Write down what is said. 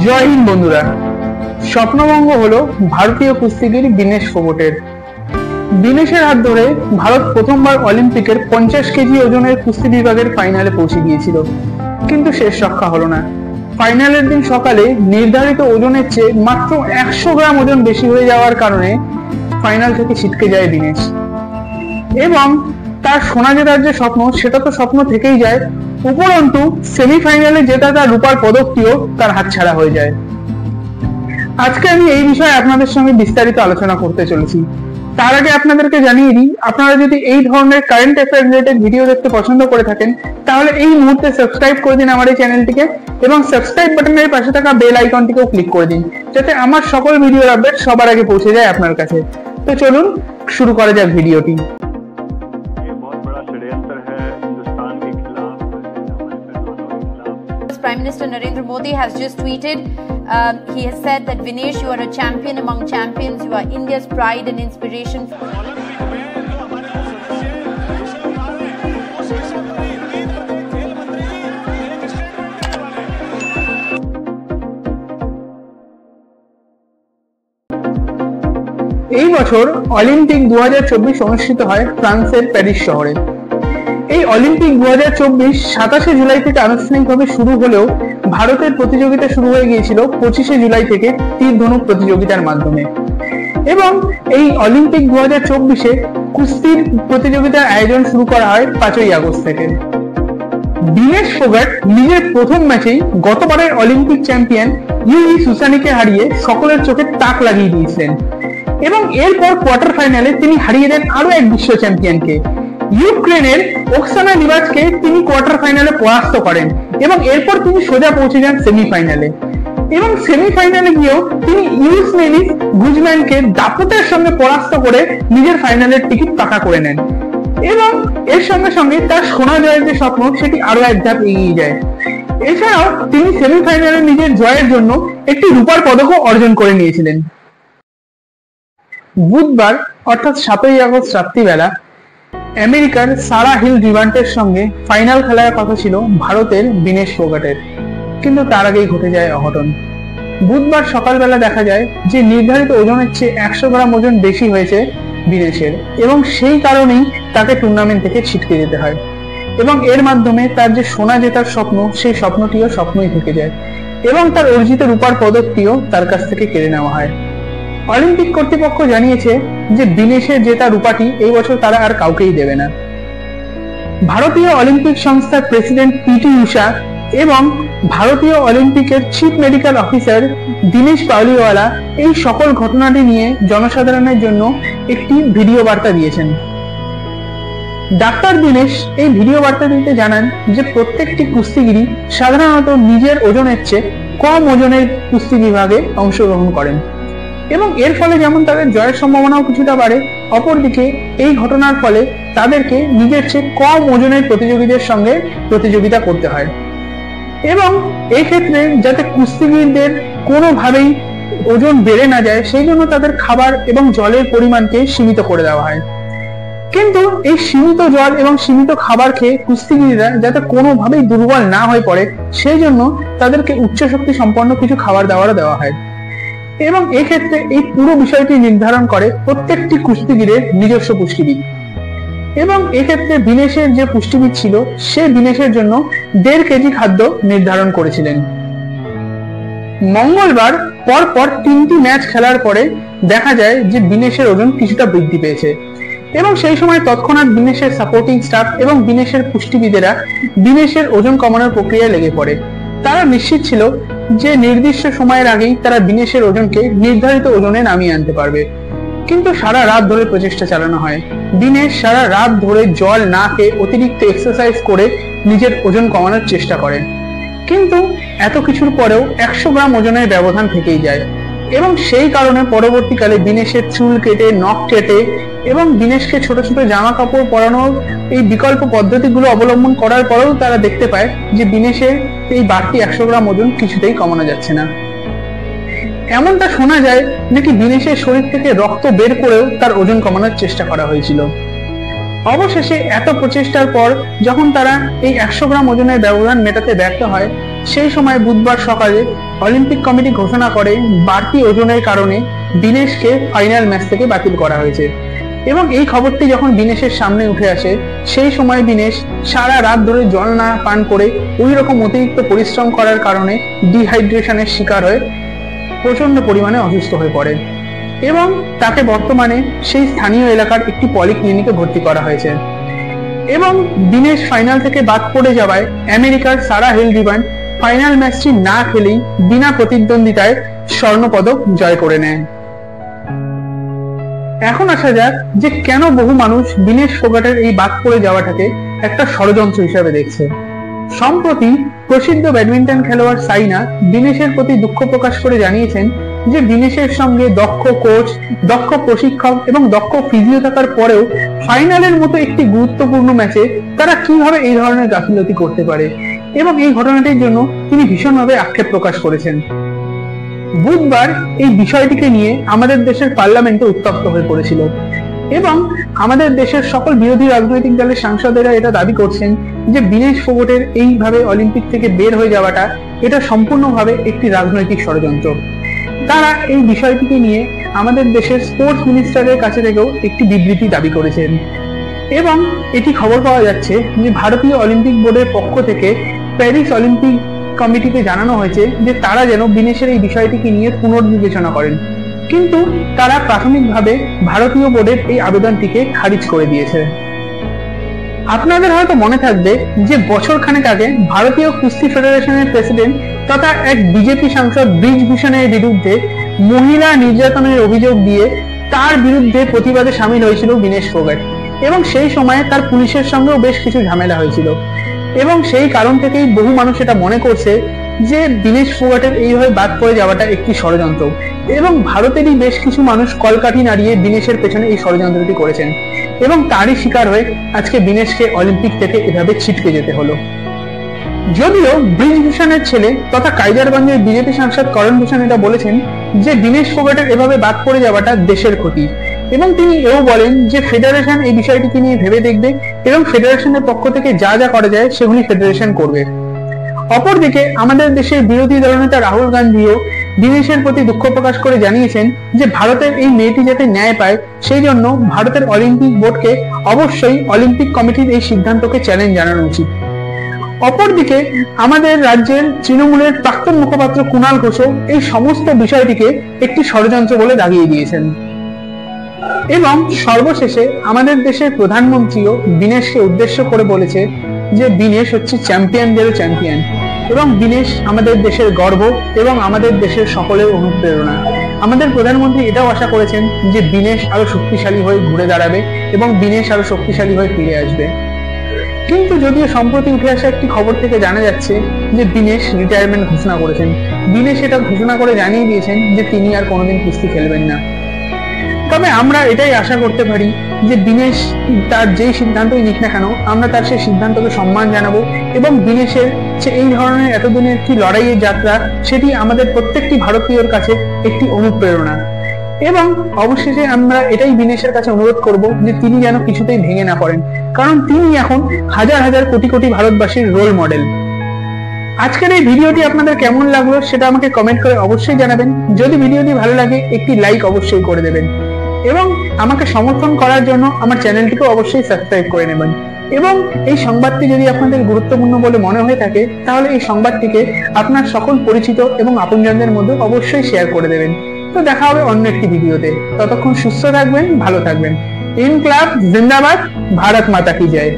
জয় হিন্দ বন্ধুরা। স্বপ্নভঙ্গ হলো ভারতীয় কুস্তিগির বিনেশ ফোগটের। বিনেশের হাত ধরে ভারত প্রথমবার অলিম্পিকের 50 কেজি ওজনের কুস্তি বিভাগের ফাইনালে পৌঁছে গিয়েছিল, কিন্তু শেষ রক্ষা হলো না। ফাইনালের দিন সকালে নির্ধারিত ওজনের চেয়ে মাত্র 100 গ্রাম ওজন বেশি হয়ে যাওয়ার কারণে ফাইনাল থেকে ছিটকে যায় বিনেশ, এবং তার সোনা জেতার যে স্বপ্ন সেটা তো স্বপ্ন থেকেই যায়, উপরন্তু সেমিফাইনালে জেতা তার রূপার পদকটিও তার হাতছাড়া হয়ে যায়। আজকে আমি এই বিষয়ে আপনাদের সঙ্গে বিস্তারিত আলোচনা করতে চলেছি। তার আগে আপনাদেরকে জানিয়ে দিই, আপনারা যদি এই ধরনের কারেন্ট অ্যাফেয়ার রিলেটেড ভিডিও দেখতে পছন্দ করে থাকেন তাহলে এই মুহূর্তে সাবস্ক্রাইব করে দিন আমার এই চ্যানেলটিকে, এবং সাবস্ক্রাইব বাটনের পাশে থাকা বেল আইকনটিকেও ক্লিক করে দিন, যাতে আমার সকল ভিডিওর আপডেট সবার আগে পৌঁছে যায় আপনার কাছে। তো চলুন শুরু করা যাক ভিডিওটি। Prime Minister Narendra Modi has just tweeted, he has said that Vinesh, you are a champion among champions, you are India's pride and inspiration. এই বছর অলিম্পিক 2024 অনুষ্ঠিত হয় ফ্রান্সের প্যারিস শহরে। এই অলিম্পিক 2024 27শে জুলাই থেকে আনুষ্ঠানিকভাবে শুরু হলেও ভারতের প্রতিযোগিতা শুরু হয়ে গিয়েছিল 25শে জুলাই থেকে তীর ধনুক প্রতিযোগিতার মাধ্যমে, এবং এই অলিম্পিক 2024-এ কুস্তির প্রতিযোগিতার আয়োজন শুরু করা হয় 5ই আগস্ট থেকে। বিনেশ ফোগাট নিজের প্রথম ম্যাচেই গতবারের অলিম্পিক চ্যাম্পিয়ন ইউই সুসানিকে হারিয়ে সকলের চোখে তাক লাগিয়ে দিয়েছিলেন, এবং এরপর কোয়ার্টার ফাইনালে তিনি হারিয়ে দেন আরো এক বিশ্ব চ্যাম্পিয়নকে, ইউক্রেনের ওকসানা নিবাজকে তিনি কোয়ার্টার ফাইনালে পরাস্ত করেন, এবং এরপর তিনি সোজা পৌঁছে যান সেমিফাইনালে, এবং সেমিফাইনালে গিয়েও তিনি ইউসনেলিস গুজম্যানকে দাপটের সঙ্গে পরাস্ত করে নিজের ফাইনালের টিকিট পাকা করে নেন, এবং এর সঙ্গে সঙ্গে তার সোনা জয়ের যে স্বপ্ন সেটি আরো এক ধাপ এগিয়ে যায়। এছাড়াও তিনি সেমিফাইনালে নিজের জয়ের জন্য একটি রূপার পদকও অর্জন করে নিয়েছিলেন। বুধবার অর্থাৎ 7ই আগস্ট রাত্রিবেলা আমেরিকার সারা হিল ডিভান্টের সঙ্গে ফাইনাল খেলার কথা ছিল ভারতের বিনেশ ফোগাটের, কিন্তু তার আগেই ঘটে যায় অঘটন। বুধবার সকালবেলা দেখা যায় যে নির্ধারিত ওজনের চেয়ে 100 গ্রাম ওজন বেশি হয়েছে বিনেশের, এবং সেই কারণেই তাকে টুর্নামেন্ট থেকে ছিটকে যেতে হয়, এবং এর মাধ্যমে তার যে সোনা জেতার স্বপ্ন সেই স্বপ্নটিও স্বপ্নই থেকে যায়, এবং তার অর্জিত রূপার পদকটিও তার কাছ থেকে কেড়ে নেওয়া হয়। অলিম্পিক কর্তৃপক্ষ জানিয়েছে যে বিনেশের জেতা রূপাটি এই বছর তারা আর কাউকেই দেবে না। ভারতীয় অলিম্পিক সংস্থার প্রেসিডেন্ট পিটি উষা এবং ভারতীয় অলিম্পিকের চিফ মেডিকেল অফিসার দিনেশ পাওলিওয়ালা এই সকল ঘটনাটি নিয়ে জনসাধারণের জন্য একটি ভিডিও বার্তা দিয়েছেন। ডাক্তার দিনেশ এই ভিডিও বার্তাটিতে জানান যে প্রত্যেকটি কুস্তিগিরই সাধারণত নিজের ওজনের চেয়ে কম ওজনের কুস্তি বিভাগে অংশগ্রহণ করেন, এবং এর ফলে যেমন তাদের জয়ের সম্ভাবনাও কিছুটা বাড়ে, অপরদিকে এই ঘটনার ফলে তাদেরকে নিজের চেয়ে কম ওজনের প্রতিযোগীদের সঙ্গে প্রতিযোগিতা করতে হয়, এবং এই ক্ষেত্রে যাতে কুস্তিগীরদের কোনোভাবেই ওজন বেড়ে না যায় সেই জন্য তাদের খাবার এবং জলের পরিমাণকে সীমিত করে দেওয়া হয়। কিন্তু এই সীমিত জল এবং সীমিত খাবার খেয়ে কুস্তিগীররা যাতে কোনোভাবেই দুর্বল না হয়ে পড়ে সেই জন্য তাদেরকে উচ্চ শক্তি সম্পন্ন কিছু খাবার দাবারও দেওয়া হয়, এবং এক্ষেত্রে এই পুরো বিষয়টি নির্ধারণ করে প্রত্যেকটি কুস্তিগীরের নিজস্ব পুষ্টিবিদ, এবং এক্ষেত্রে বিনেশের যে পুষ্টিবিদ ছিল সে বিনেশের জন্য 1.5 কেজি খাদ্য নির্ধারণ করেছিলেন। মঙ্গলবার পরপর 3টি ম্যাচ খেলার পরে দেখা যায় যে বিনেশের ওজন কিছুটা বৃদ্ধি পেয়েছে, এবং সেই সময় তৎক্ষণাৎ বিনেশের সাপোর্টিং স্টাফ এবং বিনেশের পুষ্টিবিদেরা বিনেশের ওজন কমানোর প্রক্রিয়ায় লেগে পড়ে। তারা নিশ্চিত ছিল যে নির্দিষ্ট সময়ের আগেই তারা বিনেশের ওজনকে নির্ধারিত ওজনে নামিয়ে আনতে পারবে, কিন্তু সারা রাত ধরে প্রচেষ্টা চালানো হয়। বিনেশ সারা রাত ধরে জল না খেয়ে অতিরিক্ত এক্সারসাইজ করে নিজের ওজন কমানোর চেষ্টা করে, কিন্তু এত কিছুর পরেও 100 গ্রাম ওজনের ব্যবধান থেকেই যায়, এবং সেই কারণে পরবর্তীকালে বিনেশের চুল কেটে, নখ কেটে এবং বিনেশকে ছোট ছোট জামা কাপড় পরানোর এই বিকল্প পদ্ধতিগুলো অবলম্বন করার পরেও তারা দেখতে পায় যে বিনেশের এই বাড়তি 100 গ্রাম ওজন কিছুতেই কমানো যাচ্ছে না। এমনটা শোনা যায় নাকি বিনেশের শরীর থেকে রক্ত বের করেও তার ওজন কমানোর চেষ্টা করা হয়েছিল। অবশেষে এত প্রচেষ্টার পর যখন তারা এই 100 গ্রাম ওজনের ব্যবধান মেটাতে ব্যর্থ হয় সেই সময় বুধবার সকালে অলিম্পিক কমিটি ঘোষণা করে বাড়তি ওজনের কারণে বিনেশকে ফাইনাল ম্যাচ থেকে বাতিল করা হয়েছে। এবং এই খবরটি যখন বিনেশের সামনে উঠে আসে, সেই সময় বিনেশ সারা রাত ধরে জল না পান করে ওই রকম অতিরিক্ত পরিশ্রম করার কারণে ডিহাইড্রেশনের শিকার হয়ে প্রচন্ড পরিমাণে অসুস্থ হয়ে পড়ে এবং তাকে বর্তমানে সেই স্থানীয় এলাকার একটি পলিক্লিনিকে ভর্তি করা হয়েছে। এবং বিনেশ ফাইনাল থেকে বাদ পড়ে যাওয়ায় আমেরিকার সারা হিলডিভান্ড ফাইনাল ম্যাচটি না খেলেই বিনা প্রতিদ্বন্দ্বিতায় স্বর্ণপদক জয় করে নেয়। এখন আসা যাক যে কেন বহু মানুষ বিনেশ ফোগাটের এই বাদ পড়ে যাওয়াটাকে একটা ষড়যন্ত্র হিসাবে দেখছে। সম্প্রতি প্রসিদ্ধ ব্যাডমিন্টন খেলোয়াড় সাইনা বিনেশের প্রতি দুঃখ প্রকাশ করে জানিয়েছেন যে বিনেশের সঙ্গে দক্ষ কোচ, দক্ষ প্রশিক্ষক এবং দক্ষ ফিজিও থাকার পরেও ফাইনালের মতো একটি গুরুত্বপূর্ণ ম্যাচে তারা কিভাবে এই ধরনের গাফিলতি করতে পারে, এবং এই ঘটনাটির জন্য তিনি ভীষণভাবে আক্ষেপ প্রকাশ করেছেন। বুধবার এই বিষয়টিকে নিয়ে আমাদের দেশের পার্লামেন্টে উত্তপ্ত হয়ে পড়েছিল এবং আমাদের দেশের সকল বিরোধী রাজনৈতিক দলের সাংসদেরা এটা দাবি করছেন যে বিনেশ ফোগাটের এইভাবে অলিম্পিক থেকে বের হয়ে যাওয়াটা এটা সম্পূর্ণভাবে একটি রাজনৈতিক ষড়যন্ত্র। তারা এই বিষয়টিকে নিয়ে আমাদের দেশের স্পোর্টস মিনিস্টারের কাছে থেকেও একটি বিবৃতি দাবি করেছেন এবং এটি খবর পাওয়া যাচ্ছে যে ভারতীয় অলিম্পিক বোর্ডের পক্ষ থেকে প্যারিস অলিম্পিক কমিটিকে জানানো হয়েছে যে তারা যেন বিনেশের এই বিষয়টিকে নিয়ে পুনর্বিবেচনা করেন, কিন্তু তারা প্রাথমিকভাবে ভারতীয় বোর্ডের এই আবেদনটিকে খারিজ করে দিয়েছে। আপনাদের হয়তো মনে থাকবে যে বছর খানেক আগে ভারতীয় কুস্তি ফেডারেশনের প্রেসিডেন্ট তথা এক বিজেপি সাংসদ ব্রিজভূষণের বিরুদ্ধে মহিলা নির্যাতনের অভিযোগ দিয়ে তার বিরুদ্ধে প্রতিবাদে সামিল হয়েছিল বিনেশ ফোগাট এবং সেই সময়ে তার পুলিশের সঙ্গেও বেশ কিছু ঝামেলা হয়েছিল এবং সেই কারণ থেকেই বহু মানুষ এটা মনে করছে যে বিনেশ ফোগাটের এইভাবে বাদ পড়ে যাওয়াটা একটি ষড়যন্ত্র এবং ভারতেরই বেশ কিছু মানুষ কলকাঠি নাড়িয়ে বিনেশের পেছনে এই ষড়যন্ত্রটি করেছেন এবং তারই শিকার হয়ে আজকে বিনেশকে অলিম্পিক থেকে এভাবে ছিটকে যেতে হলো। যদিও ব্রিজভূষণের ছেলে তথা কাইজারগঞ্জের বিজেপি সাংসদ করণ ভূষণ এটা বলেছেন যে বিনেশ ফোগাটের এভাবে বাদ পড়ে যাওয়াটা দেশের ক্ষতি এবং তিনি এও বলেন যে ফেডারেশন এই বিষয়টিকে নিয়ে ভেবে দেখবে এবং ফেডারেশনের পক্ষ থেকে যা যা করা যায় সেগুলি ফেডারেশন করবে। অপরদিকে আমাদের দেশের বিরোধী দলনেতা রাহুল গান্ধীও বিনেশের প্রতি দুঃখ প্রকাশ করে জানিয়েছেন যে ভারতের এই মেয়েটি যাতে ন্যায় পায় সেই জন্য ভারতের অলিম্পিক বোর্ডকে অবশ্যই অলিম্পিক কমিটির এই সিদ্ধান্তকে চ্যালেঞ্জ জানানো উচিত। অপরদিকে আমাদের রাজ্যের তৃণমূলের প্রাক্তন মুখপাত্র কুণাল ঘোষও এই সমস্ত বিষয়টিকে একটি ষড়যন্ত্র বলে দাগিয়ে দিয়েছেন এবং সর্বশেষে আমাদের দেশের প্রধানমন্ত্রীও বিনেশকে উদ্দেশ্য করে বলেছে যে বিনেশ হচ্ছে চ্যাম্পিয়নদের চ্যাম্পিয়ন এবং বিনেশ আমাদের দেশের গর্ব এবং আমাদের দেশের সকলের অনুপ্রেরণা। আমাদের প্রধানমন্ত্রী এটাও আশা করেছেন যে বিনেশ আরো শক্তিশালী হয়ে ঘুরে দাঁড়াবে এবং বিনেশ আরো শক্তিশালী হয়ে ফিরে আসবে। কিন্তু যদিও সম্প্রতি উঠে আসা একটি খবর থেকে জানা যাচ্ছে যে বিনেশ রিটায়ারমেন্ট ঘোষণা করেছেন। বিনেশ এটা ঘোষণা করে জানিয়ে দিয়েছেন যে তিনি আর কোনোদিন কুস্তি খেলবেন না। তবে আমরা এটাই আশা করতে পারি যে বিনেশ তার যেই সিদ্ধান্তই নিক না কেন আমরা তার সেই সিদ্ধান্তকে সম্মান জানাবো এবং বিনেশের যে এই ধরনের এতদিনের একটি লড়াইয়ের যাত্রা সেটি আমাদের প্রত্যেকটি ভারতীয়র কাছে একটি অনুপ্রেরণা এবং অবশেষে আমরা এটাই বিনেশের কাছে অনুরোধ করব যে তিনি যেন কিছুতেই ভেঙে না পড়েন, কারণ তিনি এখন হাজার হাজার কোটি কোটি ভারতবাসীর রোল মডেল। আজকের এই ভিডিওটি আপনাদের কেমন লাগলো সেটা আমাকে কমেন্ট করে অবশ্যই জানাবেন। যদি ভিডিওটি ভালো লাগে একটি লাইক অবশ্যই করে দেবেন এবং আমাকে সমর্থন করার জন্য আমার চ্যানেলটিকে অবশ্যই সাবস্ক্রাইব করে নেবেন এবং এই সংবাদটি যদি আপনাদের গুরুত্বপূর্ণ বলে মনে হয়ে থাকে তাহলে এই সংবাদটিকে আপনার সকল পরিচিত এবং আপনজনদের মধ্যে অবশ্যই শেয়ার করে দেবেন। তো দেখা হবে অন্য একটি ভিডিওতে, ততক্ষণ সুস্থ থাকবেন, ভালো থাকবেন। ইনকলাব জিন্দাবাদ, ভারত মাতা কি জয়।